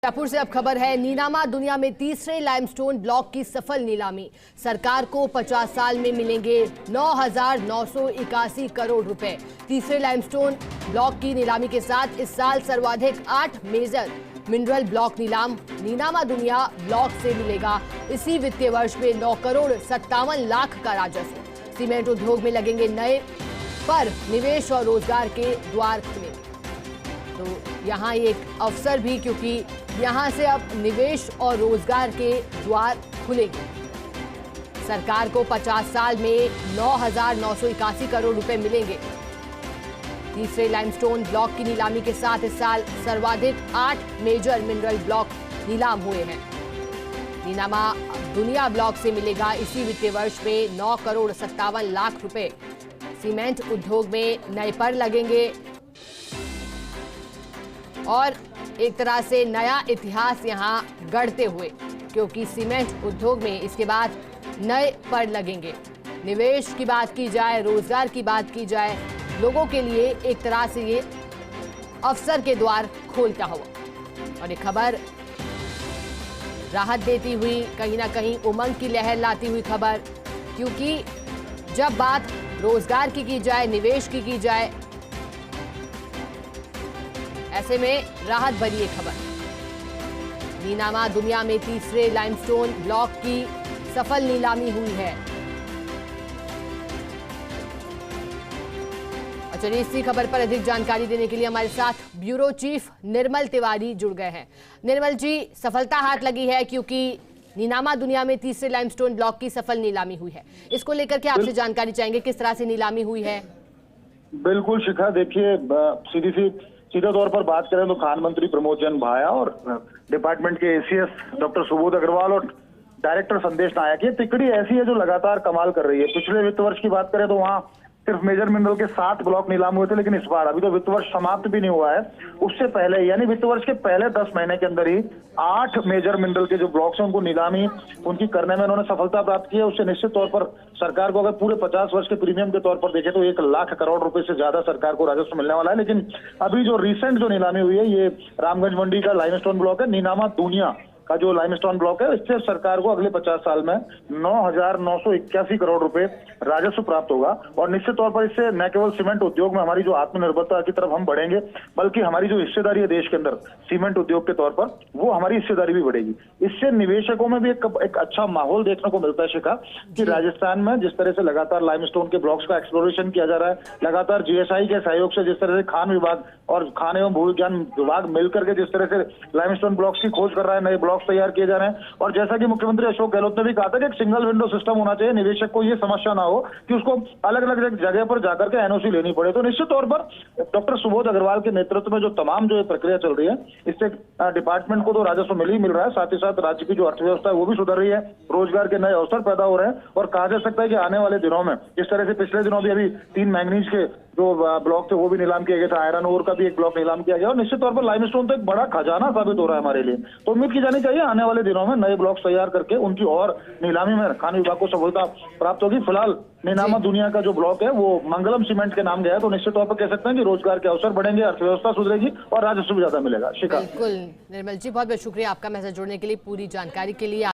जयपुर से अब खबर है। नीनामा दुनिया में तीसरे लाइमस्टोन ब्लॉक की सफल नीलामी। सरकार को 50 साल में मिलेंगे 9,981 करोड़ रुपए। तीसरे लाइमस्टोन ब्लॉक की नीलामी के साथ इस साल सर्वाधिक 8 मेजर मिनरल ब्लॉक नीलाम। नीनामा दुनिया ब्लॉक से मिलेगा इसी वित्तीय वर्ष में 9 करोड़ 57 लाख का राजस्व। सीमेंट उद्योग में लगेंगे नए पर निवेश और रोजगार के द्वार खुले। तो यहाँ एक अवसर भी, क्योंकि यहाँ से अब निवेश और रोजगार के द्वार खुलेंगे। सरकार को 50 साल में 9,981 करोड़ रुपए मिलेंगे। तीसरे लाइमस्टोन ब्लॉक की नीलामी के साथ इस साल सर्वाधिक 8 मेजर मिनरल ब्लॉक नीलाम हुए हैं। नीनामा दुनिया ब्लॉक से मिलेगा इसी वित्तीय वर्ष में 9 करोड़ 57 लाख रुपए। सीमेंट उद्योग में नए पर लगेंगे और एक तरह से नया इतिहास यहां गढ़ते हुए, क्योंकि सीमेंट उद्योग में इसके बाद नए पर लगेंगे। निवेश की बात की जाए, रोजगार की बात की जाए, लोगों के लिए एक तरह से ये अवसर के द्वार खोलता हुआ। और ये खबर राहत देती हुई, कहीं ना कहीं उमंग की लहर लाती हुई खबर, क्योंकि जब बात रोजगार की जाए, निवेश की जाए, ऐसे में राहत भरी ये खबर। नीनामा दुनिया में तीसरे लाइमस्टोन ब्लॉक की सफल नीलामी हुई है। चलिए, इसी खबर पर अधिक जानकारी देने के लिए हमारे साथ ब्यूरो चीफ निर्मल तिवारी जुड़ गए हैं। निर्मल जी, सफलता हाथ लगी है क्योंकि नीनामा दुनिया में तीसरे लाइमस्टोन ब्लॉक की सफल नीलामी हुई है। इसको लेकर के आपसे जानकारी चाहेंगे, किस तरह से नीलामी हुई है? बिल्कुल शिखा, देखिए सीधे तौर पर बात करें तो खान मंत्री प्रमोद जैन भाया और डिपार्टमेंट के एसीएस डॉक्टर सुबोध अग्रवाल और डायरेक्टर संदेश नायक, ये तिकड़ी ऐसी है जो लगातार कमाल कर रही है। पिछले वित्त वर्ष की बात करें तो वहां सिर्फ मेजर मिनरल के 7 ब्लॉक नीलाम हुए थे, लेकिन इस बार अभी तो वित्त वर्ष समाप्त भी नहीं हुआ है, उससे पहले यानी वित्त वर्ष के पहले 10 महीने के अंदर ही 8 मेजर मिनरल के जो ब्लॉक्स हैं उनको नीलामी उनकी करने में उन्होंने सफलता प्राप्त की है। उससे निश्चित तौर पर सरकार को अगर पूरे 50 वर्ष के प्रीमियम के तौर पर देखें तो 1 लाख करोड़ रुपए से ज्यादा सरकार को राजस्व मिलने वाला है। लेकिन अभी जो रिसेंट जो नीलामी हुई है, ये रामगंज मंडी का लाइमस्टोन ब्लॉक है। नीनामा दुनिया का जो लाइमस्टोन ब्लॉक है, इससे सरकार को अगले 50 साल में 9,981 करोड़ रुपए राजस्व प्राप्त होगा। और निश्चित तौर पर इससे न केवल सीमेंट उद्योग में हमारी जो आत्मनिर्भरता की तरफ हम बढ़ेंगे, बल्कि हमारी जो हिस्सेदारी है देश के अंदर सीमेंट उद्योग के तौर पर, वो हमारी हिस्सेदारी भी बढ़ेगी। इससे निवेशकों में भी एक अच्छा माहौल देखने को मिलता है शिखा, कि राजस्थान में जिस तरह से लगातार लाइमस्टोन के ब्लॉक्स का एक्सप्लोरेशन किया जा रहा है, लगातार जीएसआई के सहयोग से जिस तरह से खान विभाग और खान एवं भू विज्ञान विभाग मिलकर के जिस तरह से लाइमस्टोन ब्लॉक्स की खोज कर रहा है, नए ब्लॉक्स तैयार किए जा रहे हैं। और जैसा कि मुख्यमंत्री अशोक गहलोत ने भी कहा था कि एक सिंगल विंडो सिस्टम होना चाहिए, निवेशक को ये समस्या ना हो कि उसको अलग अलग जगह पर जाकर के एनओसी लेनी पड़े। तो निश्चित तौर पर डॉक्टर सुबोध अग्रवाल के नेतृत्व में जो तमाम जो ये प्रक्रिया चल रही है, इससे डिपार्टमेंट को तो राजस्व मिल रहा है, साथ ही साथ राज्य की जो अर्थव्यवस्था है वो भी सुधर रही है, रोजगार के नए अवसर पैदा हो रहे हैं। और कहा जा सकता है कि आने वाले दिनों में, जिस तरह से पिछले दिनों भी अभी 3 मैंगनीज के जो ब्लॉक थे वो भी नीलाम किया गया था, आयरन ओर का भी एक ब्लॉक नीलाम किया गया, और निश्चित तौर पर लाइमस्टोन तो एक बड़ा खजाना साबित हो रहा है हमारे लिए। तो उम्मीद की जानी चाहिए आने वाले दिनों में नए ब्लॉक्स तैयार करके उनकी और नीलामी में खान विभाग को सफलता प्राप्त होगी। फिलहाल नीनामा दुनिया का जो ब्लॉक है वो मंगलम सीमेंट के नाम गया है, तो निश्चित तौर पर कह सकते हैं कि रोजगार के अवसर बढ़ेंगे, अर्थव्यवस्था सुधरेगी और राजस्व भी ज्यादा मिलेगा। शिखा, बिल्कुल निर्मल जी, बहुत बहुत शुक्रिया आपका मैसेज जोड़ने के लिए, पूरी जानकारी के लिए।